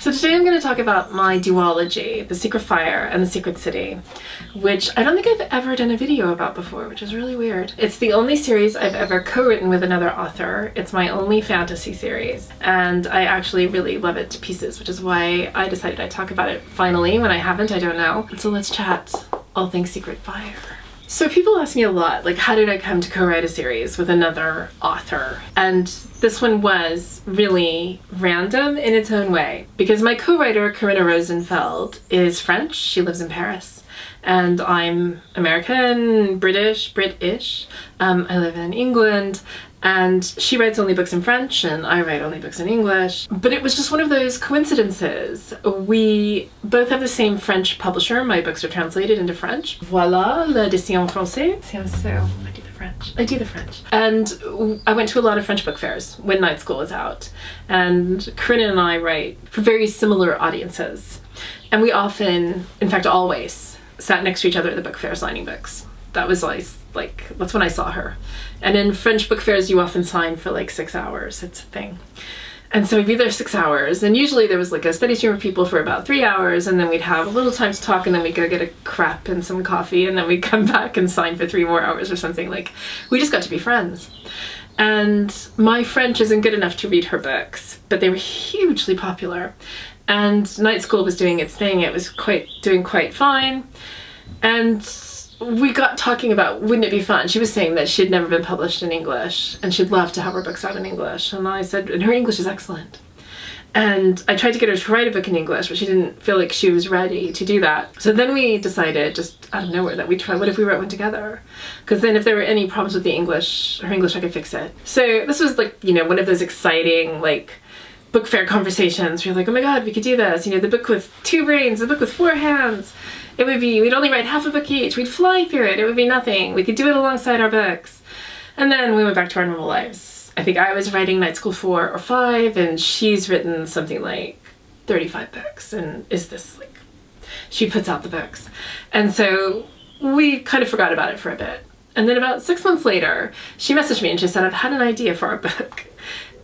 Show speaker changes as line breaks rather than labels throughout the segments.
So today I'm going to talk about my duology, The Secret Fire and The Secret City, which I don't think I've ever done a video about before, which is really weird. It's the only series I've ever co-written with another author. It's my only fantasy series, and I actually really love it to pieces, which is why I decided I'd talk about it finally. When I haven't, I don't know. So let's chat all things Secret Fire. So people ask me a lot, like, how did I come to co-write a series with another author? And this one was really random in its own way, because my co-writer, Carina Rozenfeld, is French. She lives in Paris. And I'm American, British. I live in England. And she writes only books in French, and I write only books in English. But it was just one of those coincidences. We both have the same French publisher. My books are translated into French. Voilà, l'édition en français. So I do the French. And I went to a lot of French book fairs when Night School was out. And Karenin and I write for very similar audiences. And we often, in fact always, sat next to each other at the book fair signing books. That was like that's when I saw her. And in French book fairs, you often sign for like 6 hours. It's a thing. And so we'd be there 6 hours, and usually there was like a steady stream of people for about 3 hours, and then we'd have a little time to talk, and then we'd go get a crepe and some coffee, and then we'd come back and sign for 3 more hours or something. Like, we just got to be friends. And my French isn't good enough to read her books, but they were hugely popular. And Night School was doing its thing. It was doing quite fine. And we got talking about, wouldn't it be fun? She was saying that she'd never been published in English, and she'd love to have her books out in English. And I said, and her English is excellent. And I tried to get her to write a book in English, but she didn't feel like she was ready to do that. So then we decided, just out of nowhere, that we'd try, what if we wrote one together? Because then if there were any problems with the English, her English, I could fix it. So this was like, you know, one of those exciting, like, book fair conversations where you're like, oh my god, we could do this. You know, the book with 2 brains, the book with 4 hands. It would be, we'd only write half a book each. We'd fly through it. It would be nothing. We could do it alongside our books. And then we went back to our normal lives. I think I was writing Night School 4 or 5, and she's written something like 35 books. And is this like, she puts out the books. And so we kind of forgot about it for a bit. And then about 6 months later, she messaged me and she said, I've had an idea for our book.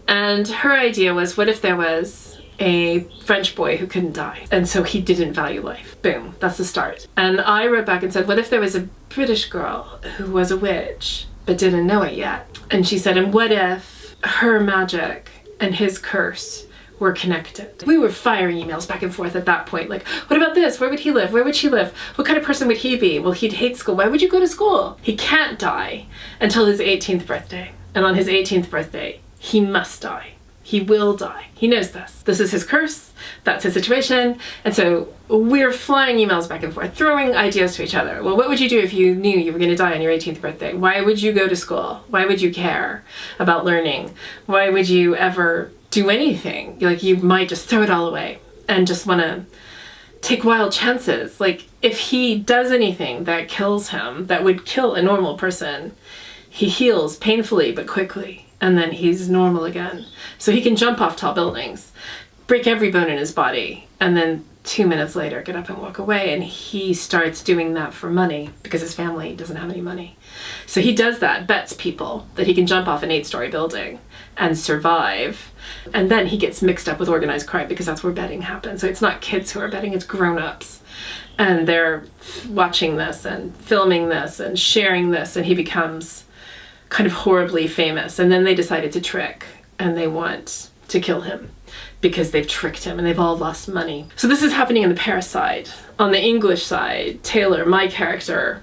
And her idea was, what if there was a French boy who couldn't die, and so he didn't value life? Boom, that's the start. And I wrote back and said, what if there was a British girl who was a witch but didn't know it yet? And she said, and what if her magic and his curse were connected? We were firing emails back and forth at that point, like, what about this? Where would he live? Where would she live? What kind of person would he be? Well, he'd hate school. Why would you go to school? He can't die until his 18th birthday. And on his 18th birthday, he must die. He will die. He knows this. This is his curse. That's his situation. And so we're flying emails back and forth, throwing ideas to each other. Well, what would you do if you knew you were going to die on your 18th birthday? Why would you go to school? Why would you care about learning? Why would you ever do anything? Like, you might just throw it all away and just want to take wild chances. Like, if he does anything that kills him, that would kill a normal person, he heals painfully but quickly. And then he's normal again. So he can jump off tall buildings, break every bone in his body, and then 2 minutes later get up and walk away. And he starts doing that for money because his family doesn't have any money. So he does that, bets people that he can jump off an 8-story building and survive. And then he gets mixed up with organized crime because that's where betting happens. So it's not kids who are betting, it's grown-ups. And they're watching this and filming this and sharing this, and he becomes kind of horribly famous. And then they decided to trick, and they want to kill him because they've tricked him and they've all lost money. So this is happening in the Paris side. On the English side, Taylor, my character,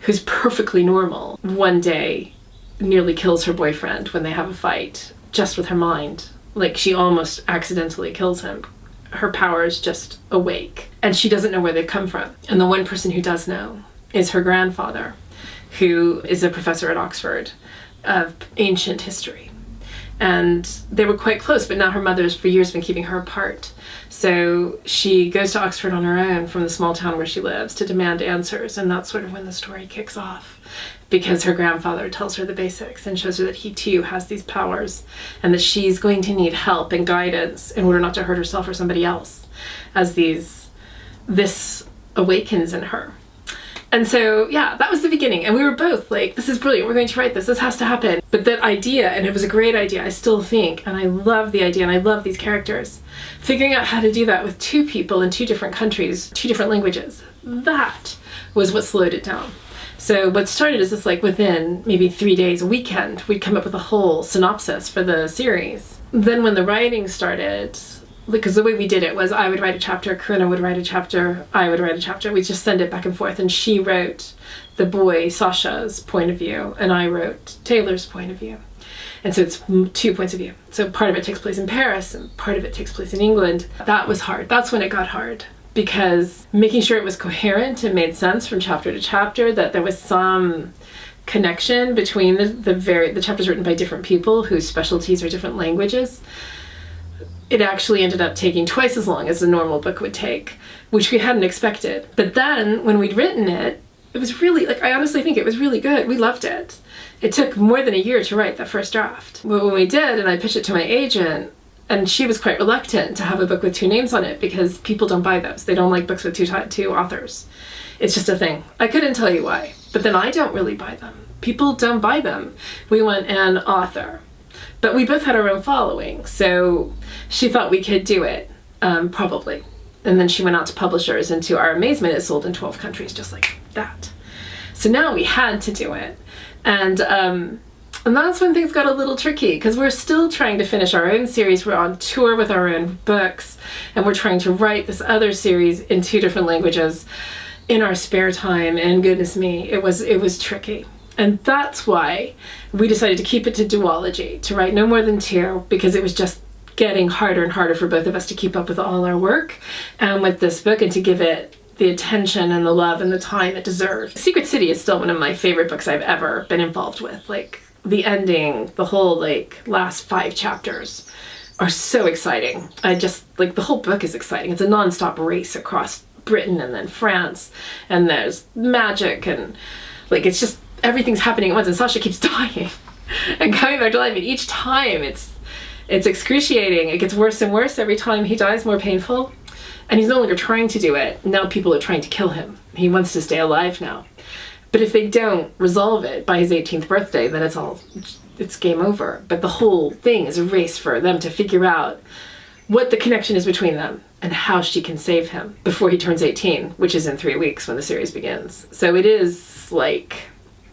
who's perfectly normal, one day nearly kills her boyfriend when they have a fight, just with her mind. Like, she almost accidentally kills him. Her powers just awake, and she doesn't know where they've come from. And the one person who does know is her grandfather, who is a professor at Oxford of ancient history. And they were quite close, but now her mother's for years been keeping her apart. So she goes to Oxford on her own from the small town where she lives to demand answers, and that's sort of when the story kicks off, because her grandfather tells her the basics and shows her that he too has these powers, and that she's going to need help and guidance in order not to hurt herself or somebody else as this awakens in her. And so, yeah, that was the beginning. And we were both like, this is brilliant. We're going to write this. This has to happen. But that idea, and it was a great idea, I still think, and I love the idea, and I love these characters. Figuring out how to do that with 2 people in 2 different countries, 2 different languages, that was what slowed it down. So what started is just like within maybe 3 days, a weekend, we'd come up with a whole synopsis for the series. Then when the writing started, because the way we did it was I would write a chapter, Carina would write a chapter, I would write a chapter. We'd just send it back and forth, and she wrote the boy Sasha's point of view, and I wrote Taylor's point of view. And so it's 2 points of view. So part of it takes place in Paris, and part of it takes place in England. That was hard. That's when it got hard, because making sure it was coherent and made sense from chapter to chapter, that there was some connection between the chapters written by different people whose specialties are different languages. It actually ended up taking twice as long as a normal book would take, which we hadn't expected. But then when we'd written it, it was really, like, I honestly think it was really good. We loved it. It took more than a year to write that first draft. But when we did, and I pitched it to my agent, and she was quite reluctant to have a book with 2 names on it because people don't buy those. They don't like books with two authors. It's just a thing. I couldn't tell you why, but then I don't really buy them. People don't buy them. We want an author. But we both had our own following, so she thought we could do it, probably. And then she went out to publishers, and to our amazement, it sold in 12 countries just like that. So now we had to do it. And that's when things got a little tricky, because we're still trying to finish our own series. We're on tour with our own books, and we're trying to write this other series in 2 different languages in our spare time, and goodness me, it was tricky. And that's why we decided to keep it to duology, to write no more than 2, because it was just getting harder and harder for both of us to keep up with all our work and with this book, and to give it the attention and the love and the time it deserved. Secret City is still one of my favorite books I've ever been involved with. Like, the ending, the whole, like, last 5 chapters are so exciting. I just, like, the whole book is exciting. It's a non-stop race across Britain and then France, and there's magic, and, like, it's just, everything's happening at once, and Sasha keeps dying and coming back to life, and each time it's excruciating. It gets worse and worse every time he dies, more painful. And he's no longer trying to do it. Now people are trying to kill him. He wants to stay alive now. But if they don't resolve it by his 18th birthday, then it's game over. But the whole thing is a race for them to figure out what the connection is between them and how she can save him before he turns 18, which is in 3 weeks when the series begins. So it is like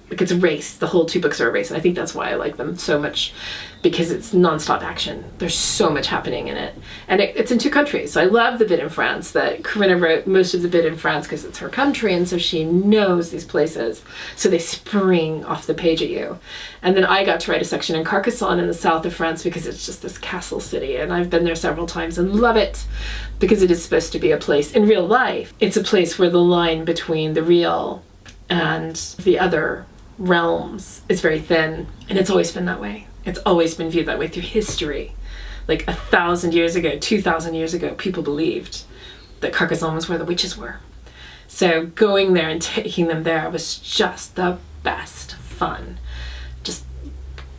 it's a race. The whole 2 books are a race, and I think that's why I like them so much, because it's non-stop action. There's so much happening in it, and it's in 2 countries. So I love the bit in France, that Carina wrote most of the bit in France because it's her country, and so she knows these places, so they spring off the page at you. And then I got to write a section in Carcassonne in the south of France, because it's just this castle city, and I've been there several times and love it, because it is supposed to be a place in real life. It's a place where the line between the real and the other realms is very thin, and it's always been that way. It's always been viewed that way through history. Like 1,000 years ago, 2,000 years ago, people believed that Carcassonne was where the witches were. So going there and taking them there was just the best fun. Just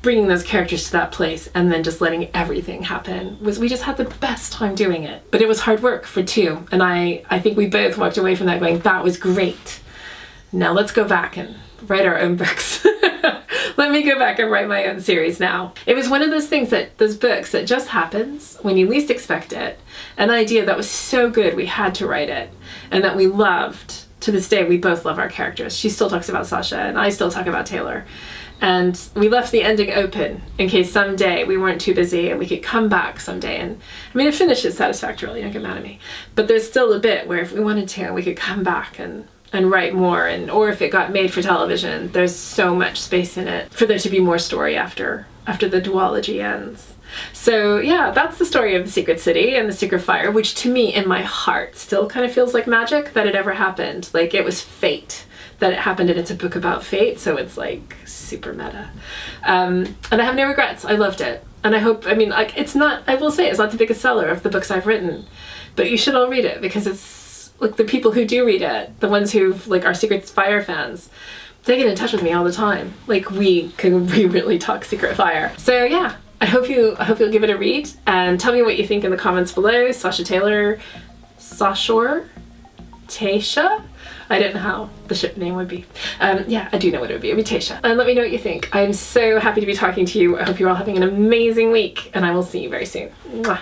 bringing those characters to that place and then just letting everything happen. We just had the best time doing it. But it was hard work for 2, and I think we both walked away from that going, that was great. Now let's go back and write our own books. Let me go back and write my own series now. It was one of those things, those books that just happens when you least expect it. An idea that was so good we had to write it, and that we loved. To this day, we both love our characters. She still talks about Sasha, and I still talk about Taylor. And we left the ending open in case someday we weren't too busy and we could come back someday. And I mean, it finishes satisfactorily, don't get mad at me. But there's still a bit where if we wanted to, we could come back and write more, or if it got made for television, there's so much space in it for there to be more story after the duology ends. So yeah, that's the story of the Secret City and the Secret Fire, which to me in my heart still kind of feels like magic that it ever happened. Like it was fate that it happened, and it's a book about fate, so it's like super meta. And I have no regrets. I loved it, and I hope, I mean, like, it's not, I will say it's not the biggest seller of the books I've written, but you should all read it, because it's like the people who do read it, the ones who like are Secret Fire fans, they get in touch with me all the time. Like we really talk Secret Fire. So yeah, I hope you'll give it a read, and tell me what you think in the comments below. Sasha Taylor, Sashor, Tasha. I don't know how the ship name would be. Yeah, I do know what it would be. It would be Tasha. And let me know what you think. I'm so happy to be talking to you. I hope you're all having an amazing week, and I will see you very soon. Mwah.